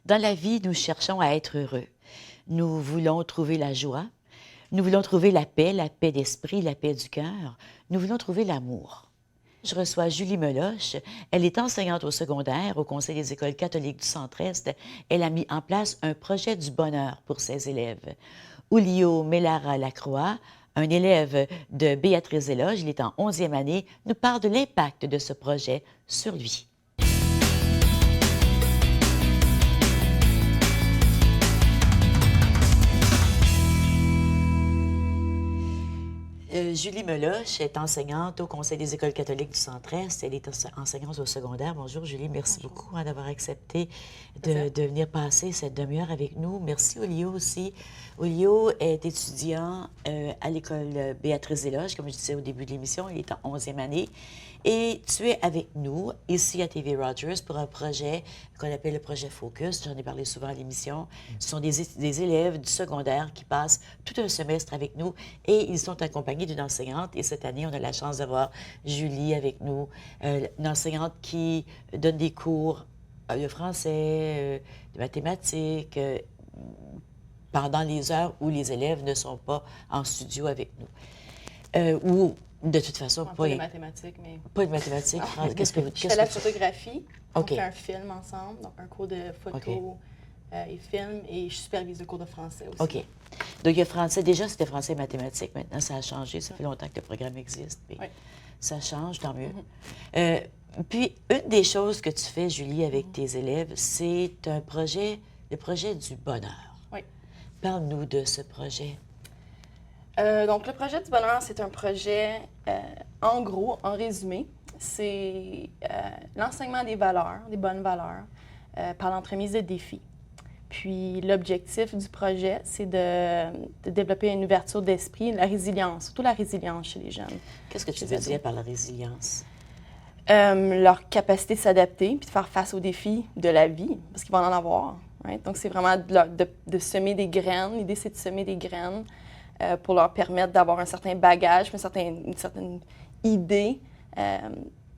Dans la vie, nous cherchons à être heureux. Nous voulons trouver la joie. Nous voulons trouver la paix d'esprit, la paix du cœur. Nous voulons trouver l'amour. Je reçois Julie Meloche. Elle est enseignante au secondaire au Conseil des écoles catholiques du Centre-Est. Elle a mis en place un projet du bonheur pour ses élèves. Julio Melara Lacroix, un élève de Béatrice Desloges, il est en 11e année, nous parle de l'impact de ce projet sur lui. Julie Meloche est enseignante au Conseil des écoles catholiques du Centre-Est. Elle est enseignante au secondaire. Bonjour Julie, merci beaucoup d'avoir accepté de venir passer cette demi-heure avec nous. Merci Julio aussi. Julio est étudiant à l'école Béatrice Desloges, comme je disais au début de l'émission, il est en 11e année. Et tu es avec nous, ici à TV Rogers, pour un projet qu'on appelle le projet Focus. J'en ai parlé souvent à l'émission. Ce sont des élèves du secondaire qui passent tout un semestre avec nous et ils sont accompagnés d'une enseignante. Et cette année, on a la chance d'avoir Julie avec nous, une enseignante qui donne des cours de français, de mathématiques, pendant les heures où les élèves ne sont pas en studio avec nous. Ou de toute façon, pas de mathématiques, mais... Pas de mathématiques. Qu'est-ce que Je fais la photographie. OK. On fait un film ensemble, donc un cours de photo et film, et je supervise le cours de français aussi. OK. Donc, il y a français. Déjà, c'était français et mathématiques. Maintenant, ça a changé. Ça fait longtemps que le programme existe. Mais ça change, tant mieux. Puis, une des choses que tu fais, Julie, avec tes élèves, c'est un projet, le projet du bonheur. Oui. Parle-nous de ce projet. Donc, le projet du bonheur, c'est un projet, en gros, en résumé, c'est l'enseignement des valeurs, des bonnes valeurs, par l'entremise de défis. Puis, l'objectif du projet, c'est de développer une ouverture d'esprit, la résilience, surtout la résilience chez les jeunes. Qu'est-ce que tu veux dire par la résilience? Leur capacité de s'adapter puis de faire face aux défis de la vie, parce qu'ils vont en avoir. Right? Donc, c'est vraiment de semer des graines. L'idée, c'est de semer des graines pour leur permettre d'avoir un certain bagage, une certaine idée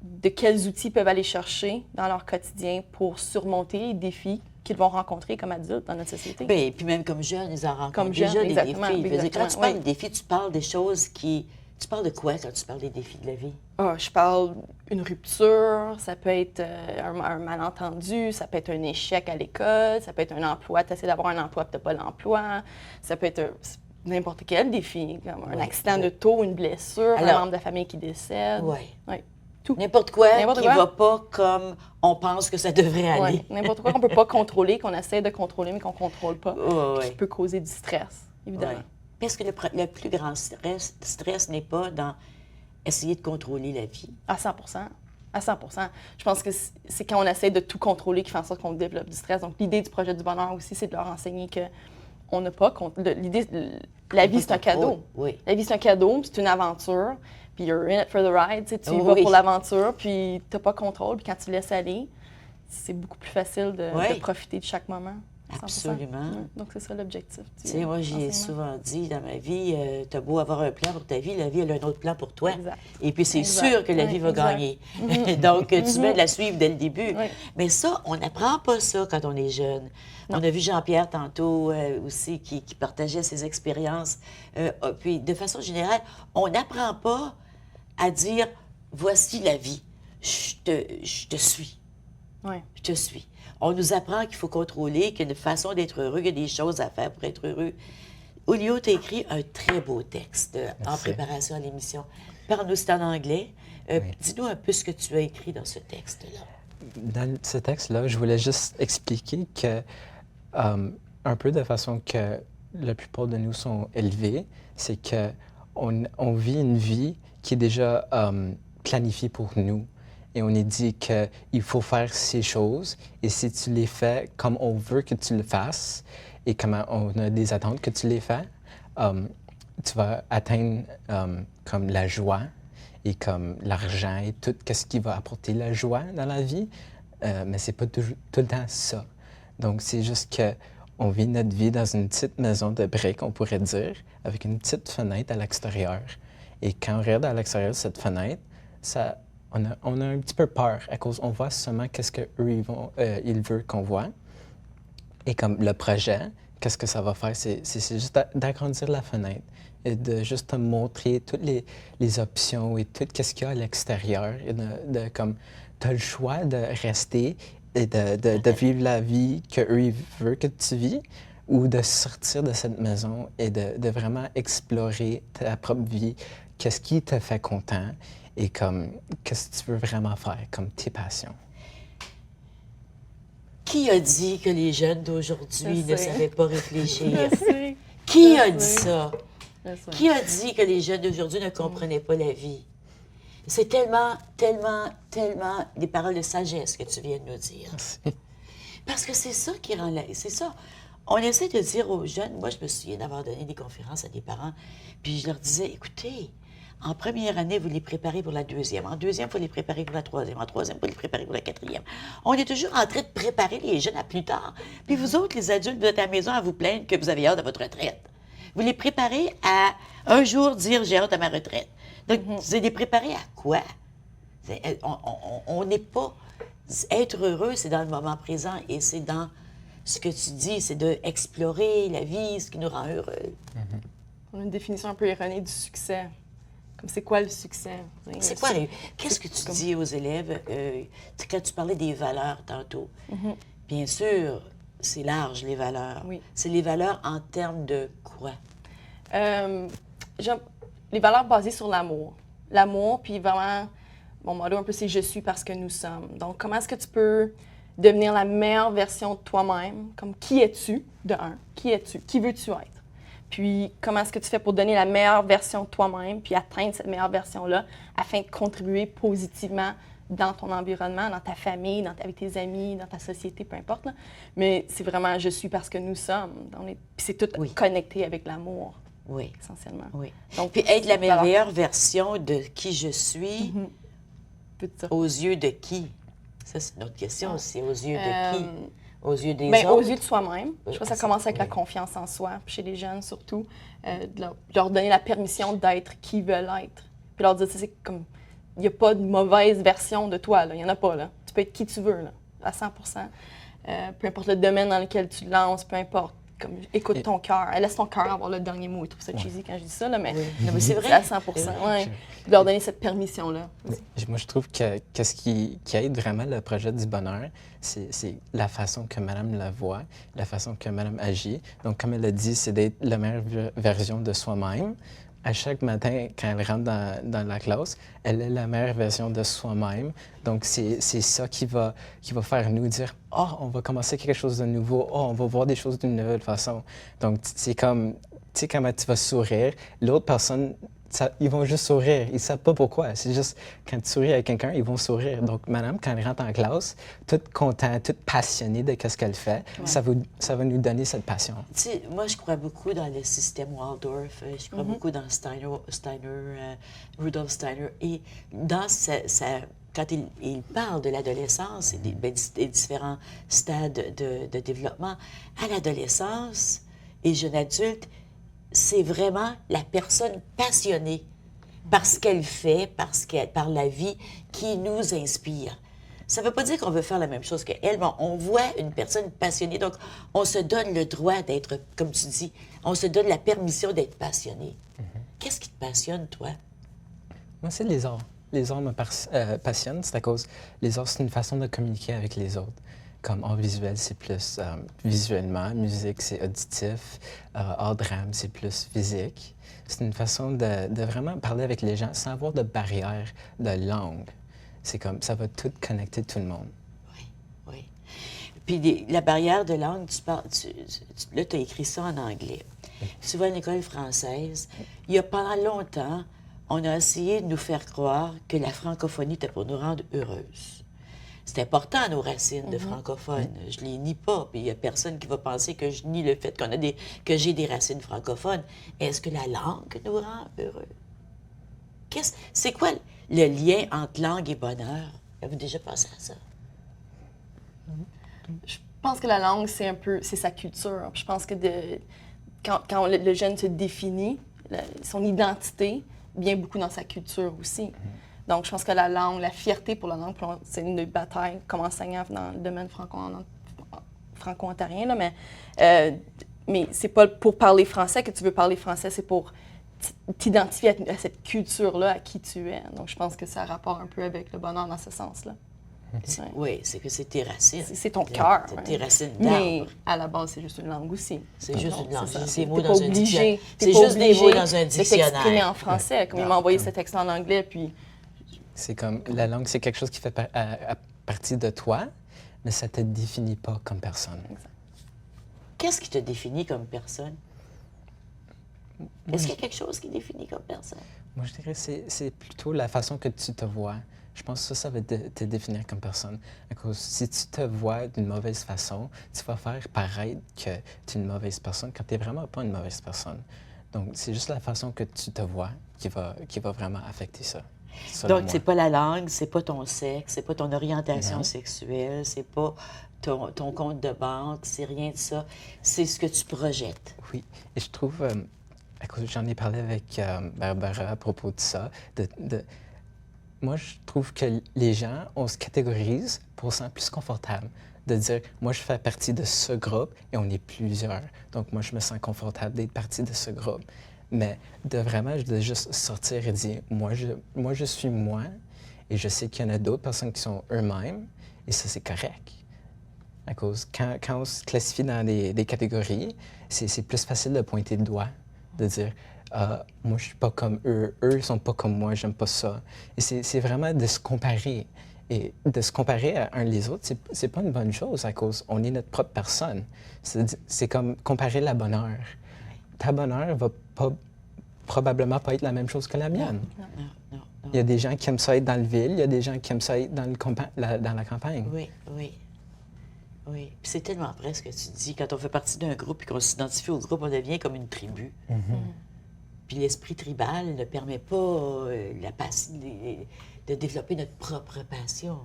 de quels outils ils peuvent aller chercher dans leur quotidien pour surmonter les défis qu'ils vont rencontrer comme adultes dans notre société. Bien, et puis même comme jeunes, ils en rencontrent comme déjà jeunes, des défis. Exactement, Quand tu parles de défis, tu parles des choses qui... Tu parles de quoi quand tu parles des défis de la vie? Je parle d'une rupture, ça peut être un malentendu, ça peut être un échec à l'école, ça peut être un emploi, tu essaies d'avoir un emploi et tu n'as pas l'emploi, ça peut être n'importe quel défi, comme un accident d'auto, une blessure, un membre de la famille qui décède. Oui. Tout. N'importe quoi qui ne va pas comme on pense que ça devrait aller. N'importe quoi qu'on ne peut pas contrôler, qu'on essaie de contrôler, mais qu'on ne contrôle pas, qui peut causer du stress, évidemment. Parce que le plus grand stress n'est pas dans essayer de contrôler la vie. À 100 à 100 Je pense que c'est quand on essaie de tout contrôler qui fait en sorte qu'on développe du stress. Donc, l'idée du projet du bonheur aussi, c'est de leur enseigner que on n'a pas... La vie, c'est un cadeau. Oui. La vie, c'est un cadeau, c'est une aventure. Puis you're in it for the ride. Tu vas pour l'aventure, puis tu n'as pas contrôle. Puis quand tu laisses aller, c'est beaucoup plus facile de profiter de chaque moment. 100%. Absolument. Donc, c'est ça l'objectif. Tu sais, moi, j'ai souvent dit dans ma vie, tu as beau avoir un plan pour ta vie, la vie, elle a un autre plan pour toi. Exact. Et puis, c'est sûr que la vie va gagner. Donc, tu mets de la suivre dès le début. Mais ça, on n'apprend pas ça quand on est jeune. Non. On a vu Jean-Pierre tantôt aussi qui partageait ses expériences. Puis, de façon générale, on n'apprend pas à dire, voici la vie, je te suis. Ouais. Je te suis. On nous apprend qu'il faut contrôler, qu'il y a une façon d'être heureux, qu'il y a des choses à faire pour être heureux. Julio, tu as écrit un très beau texte en préparation à l'émission. Parle-nous, c'est en anglais. Dis-nous un peu ce que tu as écrit dans ce texte-là. Dans ce texte-là, je voulais juste expliquer que, un peu de façon que la plupart de nous sont élevés, c'est qu'on vit une vie qui est déjà planifiée pour nous. Et on est dit qu'il faut faire ces choses, et si tu les fais comme on veut que tu le fasses, et comme on a des attentes que tu les fais, tu vas atteindre comme la joie, et comme l'argent, et tout ce qui va apporter la joie dans la vie, mais c'est pas tout le temps ça. Donc c'est juste qu'on vit notre vie dans une petite maison de briques, on pourrait dire, avec une petite fenêtre à l'extérieur. Et quand on regarde à l'extérieur de cette fenêtre, on a un petit peu peur à cause on voit seulement qu'est-ce qu'eux ils veulent qu'on voit. Et comme le projet, qu'est-ce que ça va faire? C'est juste d'agrandir la fenêtre et de juste te montrer toutes les options et tout ce qu'il y a à l'extérieur. Et comme, tu as le choix de rester et de vivre la vie qu'eux, ils veulent que tu vis, ou de sortir de cette maison et de vraiment explorer ta propre vie, qu'est-ce qui te fait content et comme, qu'est-ce que tu veux vraiment faire, comme tes passions. Qui a dit que les jeunes d'aujourd'hui ne savaient pas réfléchir? Je sais. Qui a Je dit sais. ça? Je sais. Qui a dit que les jeunes d'aujourd'hui ne comprenaient pas la vie? C'est tellement, tellement, tellement des paroles de sagesse que tu viens de nous dire. Merci. Parce que c'est ça qui rend c'est ça. On essaie de dire aux jeunes, moi je me souviens d'avoir donné des conférences à des parents, puis je leur disais, écoutez, en première année, vous les préparez pour la deuxième. En deuxième, vous les préparez pour la troisième. En troisième, vous les préparez pour la quatrième. On est toujours en train de préparer les jeunes à plus tard. Puis vous autres, les adultes, vous êtes à la maison à vous plaindre que vous avez hâte à votre retraite. Vous les préparez à un jour dire j'ai hâte à ma retraite. Donc, vous les préparez à quoi? On n'est pas... Être heureux, c'est dans le moment présent et c'est dans ce que tu dis, c'est d'explorer la vie, ce qui nous rend heureux. On a une définition un peu erronée du succès. Comme c'est quoi le succès? C'est quoi? Qu'est-ce que tu dis aux élèves quand tu parlais des valeurs tantôt? Bien sûr, c'est large, les valeurs. Oui. C'est les valeurs en termes de quoi? Les valeurs basées sur l'amour. L'amour, puis vraiment, mon motto un peu, c'est « je suis parce que nous sommes ». Donc, comment est-ce que tu peux devenir la meilleure version de toi-même? Comme, qui es-tu, de un? Qui es-tu? Qui veux-tu être? Puis, comment est-ce que tu fais pour donner la meilleure version de toi-même, puis atteindre cette meilleure version-là, afin de contribuer positivement dans ton environnement, dans ta famille, avec tes amis, dans ta société, peu importe. Là. Mais c'est vraiment « je suis parce que nous sommes ». Puis c'est tout connecté avec l'amour, Oui. essentiellement. Oui. Donc, Puis être la meilleure version de qui je suis, aux yeux de qui? Ça, c'est une autre question aussi. Aux yeux de qui? Aux yeux des autres? Aux yeux de soi-même. Je crois que ça commence avec la confiance en soi, puis chez les jeunes surtout. De leur donner la permission d'être qui ils veulent être. Puis leur dire, tu sais, c'est comme, il n'y a pas de mauvaise version de toi, là. Il n'y en a pas, là. Tu peux être qui tu veux, là, à 100 peu importe le domaine dans lequel tu te lances, peu importe. Comme, écoute ton cœur. Laisse ton cœur avoir le dernier mot. Je trouve ça cheesy quand je dis ça, là, mais, Non, mais c'est vrai. à 100 ouais. Puis leur donner cette permission-là. Moi, je trouve que ce qui aide vraiment le projet du bonheur, c'est la façon que Madame la voit, la façon que Madame agit. Donc, comme elle a dit, c'est d'être la meilleure version de soi-même. À chaque matin, quand elle rentre dans la classe, elle est la meilleure version de soi-même. Donc, c'est ça qui va faire nous dire « Oh, on va commencer quelque chose de nouveau. Oh, on va voir des choses d'une nouvelle façon. » Donc, c'est comme, tu sais, quand tu vas sourire, l'autre personne, ils vont juste sourire. Ils ne savent pas pourquoi. C'est juste, quand tu souris avec quelqu'un, ils vont sourire. Donc, madame, quand elle rentre en classe, toute contente, toute passionnée de ce qu'elle fait, ça va nous donner cette passion. Tu sais, moi, je crois beaucoup dans le système Waldorf. Je crois beaucoup dans Rudolf Steiner. Et dans quand il parle de l'adolescence et des différents stades de développement, à l'adolescence et jeune adulte, c'est vraiment la personne passionnée par ce qu'elle fait, par la vie, qui nous inspire. Ça ne veut pas dire qu'on veut faire la même chose qu'elle, mais on voit une personne passionnée. Donc, on se donne le droit d'être, comme tu dis, on se donne la permission d'être passionné. Qu'est-ce qui te passionne, toi? Moi, c'est les arts. Les arts me passionnent, c'est à cause les arts, c'est une façon de communiquer avec les autres. Comme art visuel, c'est plus visuellement, musique, c'est auditif, art drame, c'est plus physique. C'est une façon de vraiment parler avec les gens sans avoir de barrière de langue. C'est comme, ça va tout connecter tout le monde. Oui, oui. Puis la barrière de langue, là, tu as écrit ça en anglais. Tu vas à une école française. Il y a pendant longtemps, on a essayé de nous faire croire que la francophonie était pour nous rendre heureuses. C'est important, nos racines de francophones. Je les nie pas. Puis il n'y a personne qui va penser que je nie le fait que j'ai des racines francophones. Est-ce que la langue nous rend heureux? C'est quoi le lien entre langue et bonheur? Avez-vous déjà pensé à ça? Je pense que la langue, c'est sa culture. Je pense que quand le jeune se définit, son identité vient beaucoup dans sa culture aussi. Donc, je pense que la langue, la fierté pour la langue, c'est une bataille comme enseignant dans le domaine franco-ontarien, là, mais c'est pas pour parler français que tu veux parler français, c'est pour t'identifier à cette culture-là, à qui tu es. Donc, je pense que ça a rapport un peu avec le bonheur dans ce sens-là. Ouais. Oui, c'est que c'est tes racines. C'est ton cœur. C'est Ouais. tes racines Mais d'arbre. à la base, c'est juste une langue aussi. C'est juste Non, une langue. c'est ça. C'est des T'es mots pas dans un obligé- dictionnaire. t'es C'est pas juste des mots obligé dans un de t'exprimer dictionnaire. en français. Comme il Non, m'a envoyé comme- ce texte en anglais, puis C'est comme, la langue, c'est quelque chose qui fait à partie de toi, mais ça ne te définit pas comme personne. Qu'est-ce qui te définit comme personne? Est-ce qu'il y a quelque chose qui définit comme personne? Moi, je dirais que c'est plutôt la façon que tu te vois. Je pense que ça va te définir comme personne. À cause, si tu te vois d'une mauvaise façon, tu vas faire paraître que tu es une mauvaise personne quand tu n'es vraiment pas une mauvaise personne. Donc, c'est juste la façon que tu te vois qui va vraiment affecter ça. selon Donc, moi. c'est pas la langue, c'est pas ton sexe, c'est pas ton orientation Non. sexuelle, c'est pas ton compte de banque, c'est rien de ça. C'est ce que tu projettes. Oui, et je trouve, à cause j'en ai parlé avec Barbara à propos de ça, moi, je trouve que les gens, on se catégorise pour se sentir plus confortable. De dire, moi, je fais partie de ce groupe et on est plusieurs. Donc, moi, je me sens confortable d'être partie de ce groupe. Mais de juste sortir et dire, moi, je suis moi et je sais qu'il y en a d'autres personnes qui sont eux-mêmes et ça, c'est correct. À cause, quand on se classifie dans des catégories, c'est plus facile de pointer le doigt, de dire moi, je suis pas comme eux, ils sont pas comme moi, j'aime pas ça. Et c'est vraiment de se comparer. Et de se comparer à un les autres, c'est pas une bonne chose, à cause on est notre propre personne. C'est comme comparer la bonne heure. Ta bonne heure va probablement pas être la même chose que la mienne. Non. Il y a des gens qui aiment ça être dans la ville, il y a des gens qui aiment ça être dans la campagne. Oui. Puis c'est tellement vrai ce que tu dis. Quand on fait partie d'un groupe et qu'on s'identifie au groupe, on devient comme une tribu. Puis l'esprit tribal ne permet pas de développer notre propre passion.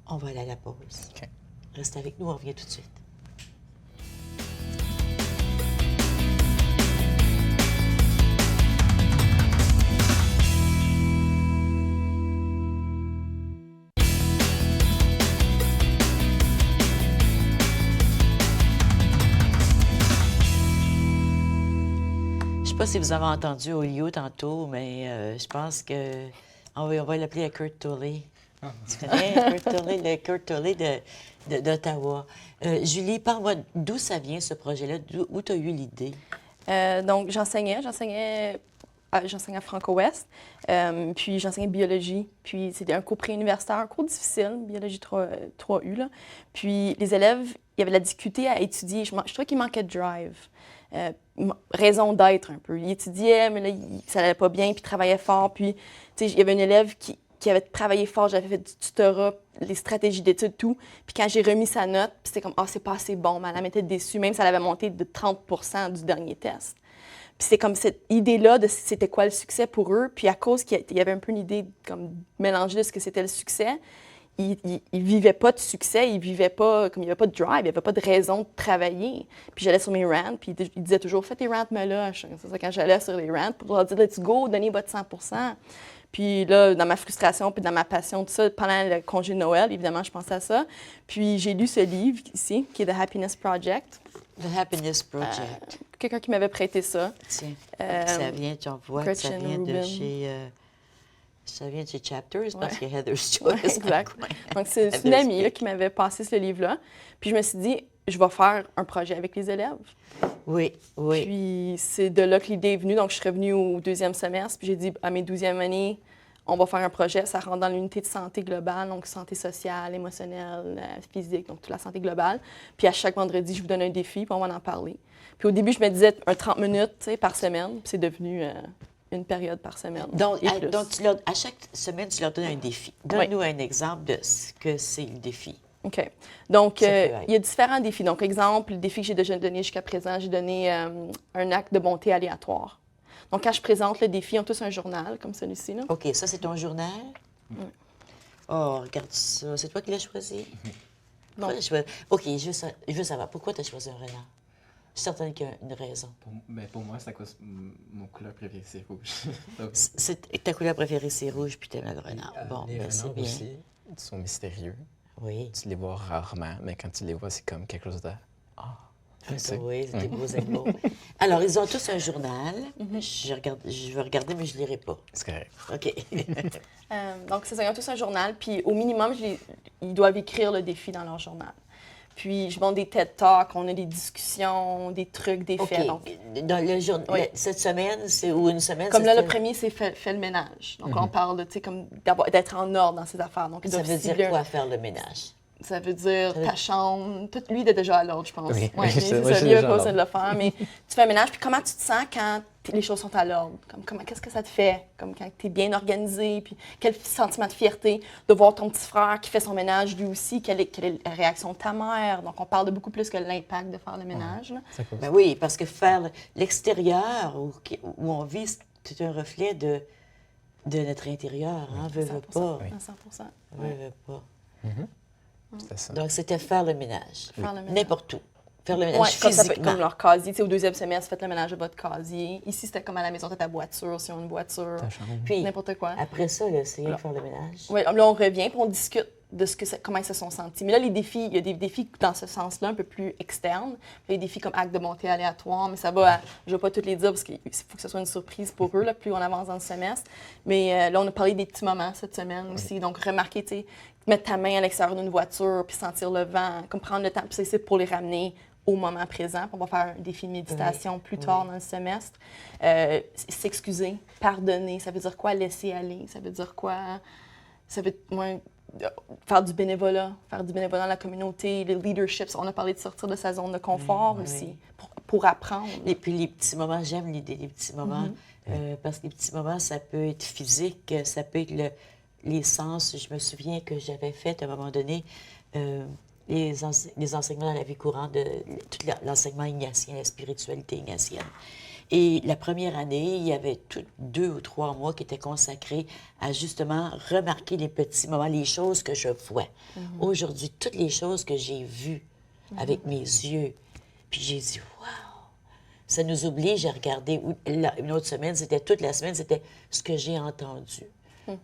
On va aller à la pause. OK. Reste avec nous, on revient tout de suite. Je ne sais pas si vous avez entendu Olio tantôt, mais je pense que on va l'appeler Kurt Tolley. Tu connais Kurt Tolley, le Kurt Tolley d'Ottawa. Julie, parle-moi d'où ça vient ce projet-là, où tu as eu l'idée? Donc, j'enseignais à Franco-Ouest, puis j'enseignais biologie. Puis c'était un cours préuniversitaire, un cours difficile, biologie 3U. Là. Puis les élèves, il y avait de la difficulté à étudier. Je trouvais qu'il manquait de drive. Raison d'être un peu. Ils étudiaient, mais là, ça n'allait pas bien, puis ils travaillaient fort. Puis, tu sais, il y avait un élève qui avait travaillé fort, j'avais fait du tutorat, les stratégies d'études, tout. Puis quand j'ai remis sa note, puis c'était comme « Ah, c'est pas assez bon », madame était déçue, même si elle avait monté de 30 % du dernier test. Puis c'est comme cette idée-là de c'était quoi le succès pour eux. Puis à cause qu'il y avait un peu une idée comme mélangée de ce que c'était le succès, ils vivaient pas de succès, ils vivaient pas, comme il n'y avait pas de drive, il n'y avait pas de raison de travailler. Puis j'allais sur mes rants, puis ils disaient toujours « Fais tes rants, me C'est ça, quand j'allais sur les rants, pour leur dire « Let's go, donnez votre 100 %. Puis là, dans ma frustration, puis dans ma passion, tout ça, pendant le congé de Noël, évidemment, je pensais à ça. Puis j'ai lu ce livre ici, qui est The Happiness Project. The Happiness Project. Quelqu'un qui m'avait prêté ça. Tiens, ça vient, tu en vois, ça Gretchen vient de Rubin. chez... ça vient de chez Chapters, parce Ouais. qu'il y a Heather's Ouais, Choice. exact. Donc, c'est une amie là, qui m'avait passé ce livre-là. Puis je me suis dit, je vais faire un projet avec les élèves. Oui. Puis c'est de là que l'idée est venue. Donc, je suis revenue au 2e semestre, puis j'ai dit, à mes 12e années, on va faire un projet. Ça rentre dans l'unité de santé globale, donc santé sociale, émotionnelle, physique, donc toute la santé globale. Puis à chaque vendredi, je vous donne un défi, puis on va en parler. Puis au début, je me disais un 30 minutes par semaine, puis c'est devenu une période par semaine. Donc, et plus. à chaque semaine, tu leur donnes un défi. Donne-nous un exemple de ce que c'est le défi. OK. Donc, Ça peut être. il y a différents défis. Donc, exemple, le défi que j'ai déjà donné jusqu'à présent, j'ai donné un acte de bonté aléatoire. Donc, quand je présente le défi, on a tous un journal comme celui-ci. Là. OK, ça, c'est ton journal? Oh, regarde ça. C'est toi qui l'as choisi? Non. OK, je veux savoir. Pourquoi tu as choisi un renard? Je suis certaine qu'il y a une raison. Pour moi, c'est à cause mon couleur préférée, c'est rouge. Donc, Ta couleur préférée, c'est rouge, puis tu aimes le renard. Bon, les ben, c'est renards bien. aussi sont mystérieux. Oui. Tu les vois rarement, mais quand tu les vois, c'est comme quelque chose de... Ah, tu sais. Oui, c'est des beaux animaux. Alors, ils ont tous un journal. Je vais regarder, mais je ne lirai pas. C'est correct. OK. Donc, c'est ça, ils ont tous un journal, puis au minimum, ils doivent écrire le défi dans leur journal. Puis, je montre des TED Talks, on a des discussions, des trucs, des OK. faits. Donc, Dans le jour, Oui. cette semaine, ou une semaine, comme là, c'était- le premier, c'est fait le ménage. Donc, on parle de, tu sais, comme d'être en ordre dans ses affaires. Donc, ils Ça doivent veut cibler dire un- quoi, faire le ménage? Ça veut dire veut- ta chambre. Tout, lui, il est déjà à l'ordre, je pense. Oui, Ouais, oui, mais c'est- c'est moi, je ça. suis Lui, il n'a déjà pas à besoin de le faire. Mais tu fais un ménage. Puis comment tu te sens quand les choses sont à l'ordre? Qu'est-ce que ça te fait? Comme quand tu es bien organisé. Puis quel sentiment de fierté de voir ton petit frère qui fait son ménage lui aussi. Quelle est la réaction de ta mère? Donc, on parle de beaucoup plus que l'impact de faire le ménage. Là. C'est cool. Ben oui, parce que faire l'extérieur où on vit, c'est un reflet de notre intérieur, hein, veut 100 pas. Oui. À 100 Veut pas. C'était ça. Donc, c'était faire le ménage. Faire le ménage. N'importe où. Faire le ménage Ouais, comme ça peut être physiquement. comme leur casier. Tu sais, au deuxième semestre, faites le ménage de votre casier. Ici, c'était comme à la maison, t'as ta voiture, si on a une voiture. Ta chambre. Puis, N'importe quoi. après ça, là, c'est rien que faire le ménage. Oui, là, on revient puis on discute de comment ils se sont sentis. Mais là, les défis, il y a des défis dans ce sens-là, un peu plus externes. Il y a des défis comme acte de montée aléatoire, mais ça va je ne vais pas toutes les dire parce qu'il faut que ce soit une surprise pour eux, là, plus on avance dans le semestre. Mais là, on a parlé des petits moments cette semaine aussi. Donc, remarquer, tu sais, mettre ta main à l'extérieur d'une voiture puis sentir le vent, comme prendre le temps, puis c'est pour les ramener au moment présent. Puis on va faire un défi de méditation plus tard dans le semestre. S'excuser, pardonner, ça veut dire quoi laisser aller? Ça veut dire quoi? Ça veut faire du bénévolat dans la communauté, les leaderships. On a parlé de sortir de sa zone de confort aussi, pour apprendre. Et puis les petits moments, j'aime l'idée des petits moments, parce que les petits moments, ça peut être physique, ça peut être les sens. Je me souviens que j'avais fait, à un moment donné, les enseignements dans la vie courante, tout l'enseignement ignatien, la spiritualité ignatienne. Et la première année, il y avait 2 ou 3 mois qui étaient consacrés à justement remarquer les petits moments, les choses que je vois. Aujourd'hui, toutes les choses que j'ai vues avec mes yeux, puis j'ai dit « Wow! » Ça nous oblige à regarder. Une autre semaine, c'était toute la semaine, c'était ce que j'ai entendu,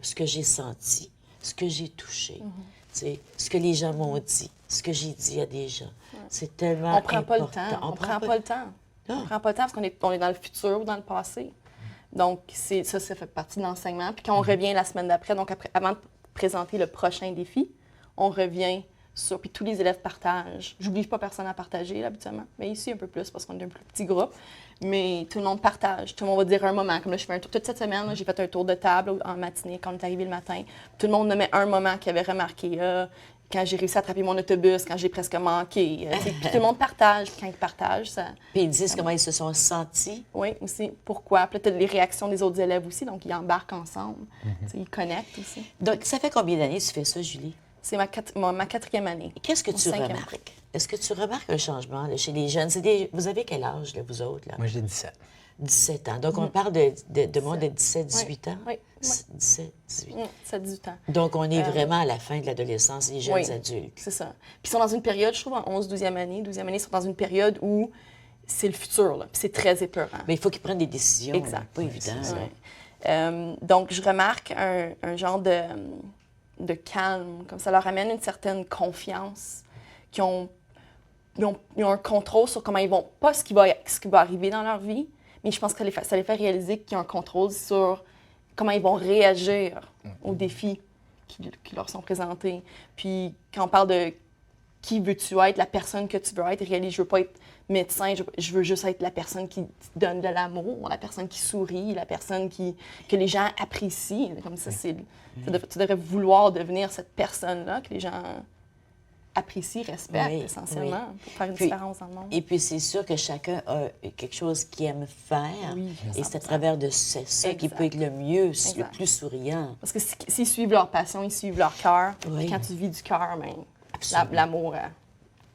ce que j'ai senti, ce que j'ai touché, tu sais, ce que les gens m'ont dit, ce que j'ai dit à des gens. C'est tellement On prend pas le important. temps. On prend pas le temps. On prend pas le temps parce qu'on est dans le futur ou dans le passé. Donc, ça fait partie de l'enseignement. Puis quand on revient la semaine d'après, donc avant de présenter le prochain défi, on revient sur... Puis tous les élèves partagent. J'oblige pas personne à partager, là, habituellement. Mais ici, un peu plus parce qu'on est un plus petit groupe. Mais tout le monde partage. Tout le monde va dire un moment. Comme là, je fais un tour. Toute cette semaine, là, j'ai fait un tour de table en matinée quand on est arrivé le matin. Tout le monde nommait un moment qu'il avait remarqué. Quand j'ai réussi à attraper mon autobus, quand j'ai presque manqué. Puis tout le monde partage. Puis quand ils partagent, ça... Puis ils disent comment ils se sont sentis. Oui, aussi. Pourquoi? Puis là, tu as les réactions des autres élèves aussi, donc ils embarquent ensemble. Tu sais, ils connectent aussi. Donc, ça fait combien d'années que tu fais ça, Julie? C'est ma 4e année. Qu'est-ce que Mon tu 5e. remarques? Est-ce que tu remarques un changement là, chez les jeunes? Vous avez quel âge, là, vous autres? Là? Moi, j'ai 17. 17 ans. Donc, on parle de monde de 17, 18 ans? Oui. 17, 18. Ça a 18 ans. Donc, on est vraiment à la fin de l'adolescence, les jeunes Oui. adultes. C'est ça. Puis ils sont dans une période, je trouve, en 11, 12e année. 12e année, ils sont dans une période où c'est le futur, là. Puis c'est très épeurant. Mais il faut qu'ils prennent des décisions. Exact. Là. Pas évident. c'est là. Ouais. Donc, je remarque un genre de calme, comme ça leur amène une certaine confiance, ils ont un contrôle sur comment ils vont, pas ce qui va arriver dans leur vie, mais je pense que ça les fait réaliser qu'ils ont un contrôle sur comment ils vont réagir aux défis qui leur sont présentés. Puis quand on parle de qui veux-tu être, la personne que tu veux être, réalise, je veux pas être médecin, je veux juste être la personne qui donne de l'amour, la personne qui sourit, la personne que les gens apprécient. Comme ça, tu devrais vouloir devenir cette personne-là que les gens apprécient, respectent essentiellement, pour faire une différence dans le monde. Et puis, c'est sûr que chacun a quelque chose qu'il aime faire. Oui, et c'est à 100%. travers de ça qui Exact. peut être le mieux, le Exact. plus souriant. Parce que s'ils suivent leur passion, ils suivent leur cœur. Oui. Quand tu vis du cœur, ben, Absolument. l'amour va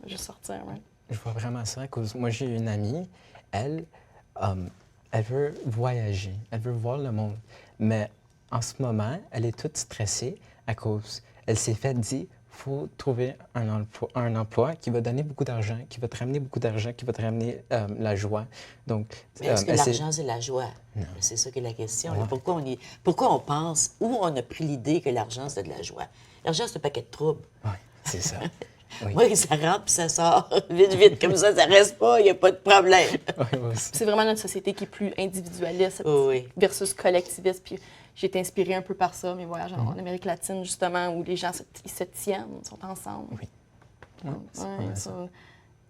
juste sortir. Ouais. Je vois vraiment ça. À cause, moi, j'ai une amie, elle veut voyager, elle veut voir le monde. Mais en ce moment, elle est toute stressée à cause, elle s'est fait dire, faut trouver un emploi qui va donner beaucoup d'argent, qui va te ramener beaucoup d'argent, qui va te ramener la joie. Donc, Mais est-ce que elle s'est- l'argent, c'est la joie? Non. C'est ça qui est la question. Ouais. Pourquoi on pense, où on a pris l'idée que l'argent, c'est de la joie? L'argent, c'est un paquet de troubles. Ouais. C'est ça. Oui. Moi, ça rentre puis ça sort vite, vite. Comme ça reste pas, il n'y a pas de problème. Oui, moi aussi. C'est vraiment notre société qui est plus individualiste Oui. versus collectiviste. Puis j'ai été inspirée un peu par ça, mes voyages en Amérique latine, justement, où les gens ils se tiennent, sont ensemble. Oui. Ouais, c'est vraiment ça.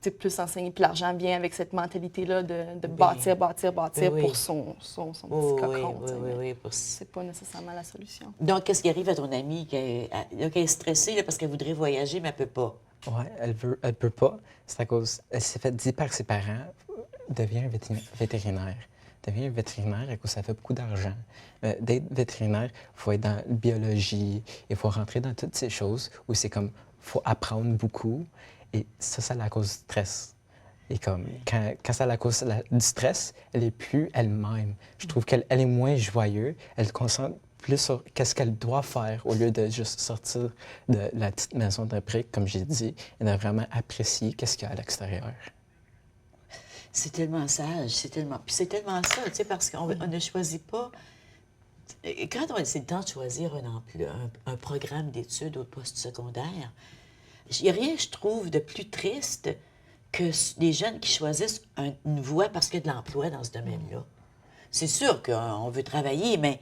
c'est plus enseigné. Puis l'argent vient avec cette mentalité-là de bâtir oui. pour son petit Oui, cocon. tu sais, oui, mais oui. C'est pas nécessairement la solution. Donc, qu'est-ce qui arrive à ton amie qui est stressée là, parce qu'elle voudrait voyager, mais elle ne peut pas? Oui, elle peut pas. C'est à cause, elle s'est fait dire par ses parents, deviens un vétérinaire. Deviens un vétérinaire à cause ça fait beaucoup d'argent. D'être vétérinaire, il faut être dans la biologie, il faut rentrer dans toutes ces choses où c'est comme, faut apprendre beaucoup. Et ça la cause du stress. Et comme, quand ça la cause du stress, elle est plus elle-même. Je trouve qu'elle est moins joyeuse, elle se concentre plus sur qu'est-ce qu'elle doit faire au lieu de juste sortir de la petite maison de briques, comme j'ai dit, et de vraiment apprécier qu'est-ce qu'il y a à l'extérieur. C'est tellement sage, Puis c'est tellement ça, tu sais, parce qu'on ne choisit pas... Quand c'est le temps de choisir un programme d'études au poste secondaire, il n'y a rien, je trouve, de plus triste que des jeunes qui choisissent une voie parce qu'il y a de l'emploi dans ce domaine-là. C'est sûr qu'on veut travailler, mais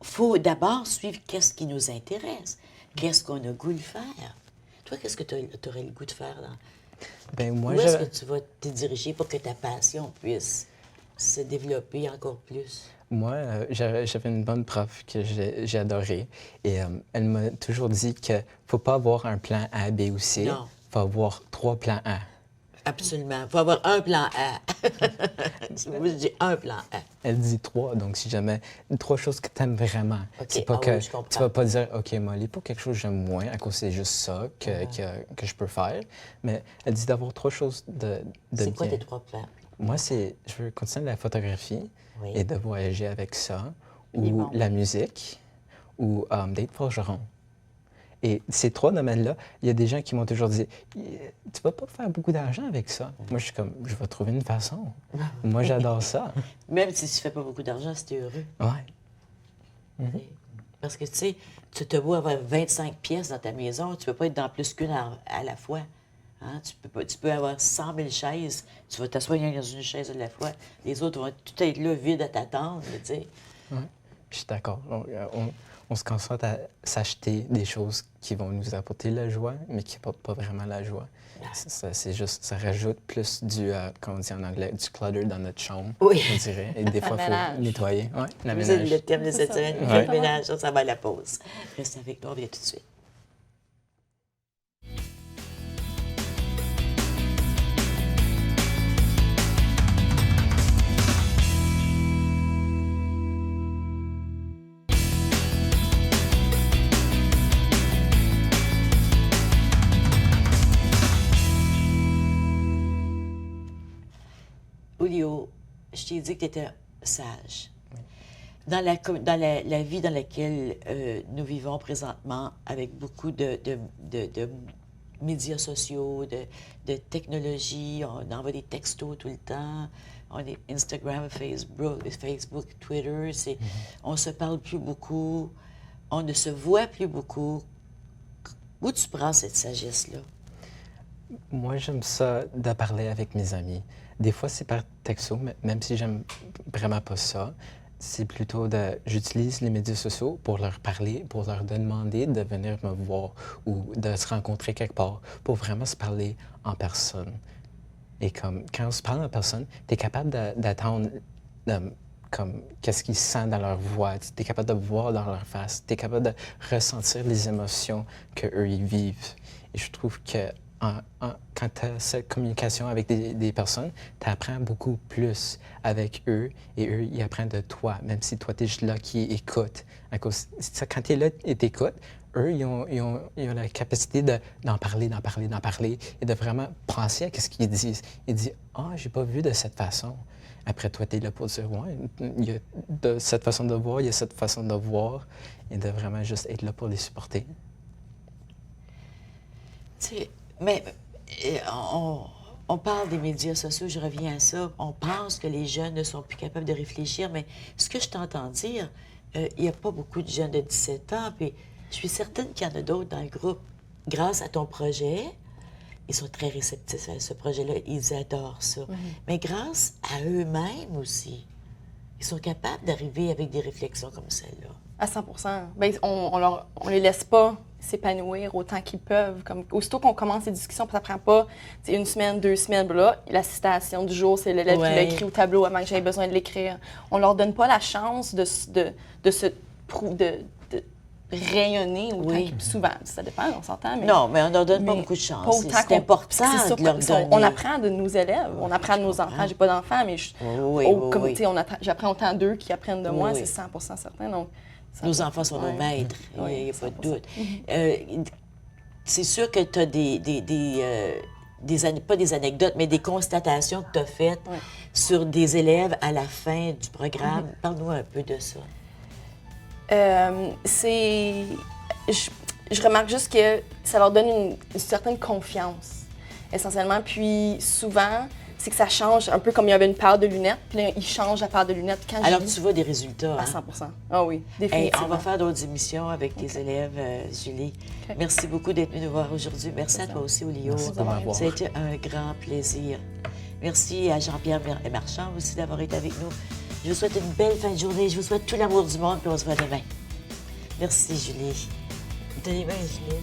il faut d'abord suivre qu'est-ce qui nous intéresse, qu'est-ce qu'on a le goût de faire. Toi, qu'est-ce que tu aurais le goût de faire? Moi, Où est-ce que tu vas te diriger pour que ta passion puisse se développer encore plus? Moi, j'avais une bonne prof que j'ai adorée et elle m'a toujours dit qu'il ne faut pas avoir un plan A, B ou C. Non. Il faut avoir 3 plans A. Absolument. Il faut avoir un plan A. Moi, je dis un plan A. Elle dit 3, donc si jamais 3 choses que tu aimes vraiment. OK. C'est pas Ah que oui, je comprends. tu vas pas dire OK, Molly, pas quelque chose que j'aime moins, à cause c'est juste ça que je peux faire. Mais elle dit d'avoir 3 choses de C'est quoi bien. tes 3 plans? Moi, je veux continuer la photographie Oui. et de voyager avec ça, Il est ou bon. la musique, ou d'être forgeron. Et ces 3 domaines-là, il y a des gens qui m'ont toujours dit « Tu vas pas faire beaucoup d'argent avec ça. » Moi, je suis comme « Je vais trouver une façon. » Moi, j'adore ça. Même si tu ne fais pas beaucoup d'argent, si tu es heureux. Ouais. Parce que, tu sais, tu te vois avoir 25 pièces dans ta maison, tu ne peux pas être dans plus qu'une à la fois. Hein? Tu peux avoir 100 000 chaises, tu vas t'asseoir dans une chaise à la fois. Les autres vont tout être là, vides à t'attendre, tu sais. Ouais. Je suis d'accord. On se concentre à s'acheter des choses qui vont nous apporter la joie, mais qui n'apportent pas vraiment la joie. C'est juste, ça rajoute plus comme on dit en anglais, du clutter dans notre chambre, Oui. on dirait. Et des fois, il ménage. faut nettoyer. Oui, la Vous êtes ménage. le thème de C'est cette ça. semaine. Ouais. Le ménage, ça va à la pause. Reste avec nous, on revient tout de suite. Julio, je t'ai dit que tu étais sage. Dans la vie dans laquelle nous vivons présentement, avec beaucoup de médias sociaux, de technologie, on envoie des textos tout le temps, on est Instagram, Facebook, Twitter, on se parle plus beaucoup, on ne se voit plus beaucoup. Où tu prends cette sagesse-là? Moi, j'aime ça de parler avec mes amis. Des fois, c'est par texto, même si j'aime vraiment pas ça. C'est plutôt j'utilise les médias sociaux pour leur parler, pour leur demander de venir me voir ou de se rencontrer quelque part, pour vraiment se parler en personne. Et comme, quand on se parle en personne, tu es capable d'attendre comme qu'est-ce qu'ils sentent dans leur voix, tu es capable de voir dans leur face, tu es capable de ressentir les émotions qu'eux, ils vivent. Et je trouve que quand tu as cette communication avec des personnes, tu apprends beaucoup plus avec eux et eux, ils apprennent de toi, même si toi, tu es juste là qui écoute. Quand tu es là et tu écoutes, eux, ils ont la capacité d'en parler et de vraiment penser à ce qu'ils disent. Ils disent « Ah, j'ai pas vu de cette façon. » Après, toi, tu es là pour dire « Ouais, il y a de cette façon de voir, il y a cette façon de voir. » Et de vraiment juste être là pour les supporter. Tu sais, mais on parle des médias sociaux, je reviens à ça. On pense que les jeunes ne sont plus capables de réfléchir, mais ce que je t'entends dire, il n'y a pas beaucoup de jeunes de 17 ans, puis je suis certaine qu'il y en a d'autres dans le groupe grâce à ton projet, ils sont très réceptifs à ce projet-là. Ils adorent ça. Mais grâce à eux-mêmes aussi, ils sont capables d'arriver avec des réflexions comme celle-là. À 100 Bien, on les laisse pas s'épanouir autant qu'ils peuvent. Comme, aussitôt qu'on commence les discussions, ça prend pas 1 semaine, 2 semaines, là, la citation du jour, c'est l'élève qui l'a écrit au tableau avant que j'aie besoin de l'écrire. On leur donne pas la chance de rayonner autant souvent. Ça dépend, on s'entend. Mais, non, mais on leur donne pas beaucoup de chance. C'est important de leur donner. On apprend de nos élèves, on apprend de nos enfants. J'ai pas d'enfants, mais j'apprends autant d'eux qui apprennent de moi, c'est 100 certain. Donc, nos enfants sont nos maîtres, il n'y a pas de doute. C'est sûr que tu as pas des anecdotes, mais des constatations que tu as faites sur des élèves à la fin du programme. Parle-nous un peu de ça. Je remarque juste que ça leur donne une certaine confiance, essentiellement. Puis souvent, c'est que ça change, un peu comme il y avait une paire de lunettes, puis là, ils changent la paire de lunettes. Alors tu vois des résultats. À 100 Ah oui, définitivement. On va faire d'autres émissions avec tes élèves, Julie. Merci beaucoup d'être venue nous voir aujourd'hui. Merci à toi aussi, Olio. Merci de m'avoir. Ça a été un grand plaisir. Merci à Jean-Pierre Marchand aussi d'avoir été avec nous. Je vous souhaite une belle fin de journée. Je vous souhaite tout l'amour du monde, puis on se voit demain. Merci, Julie. Tenez bien, Julie.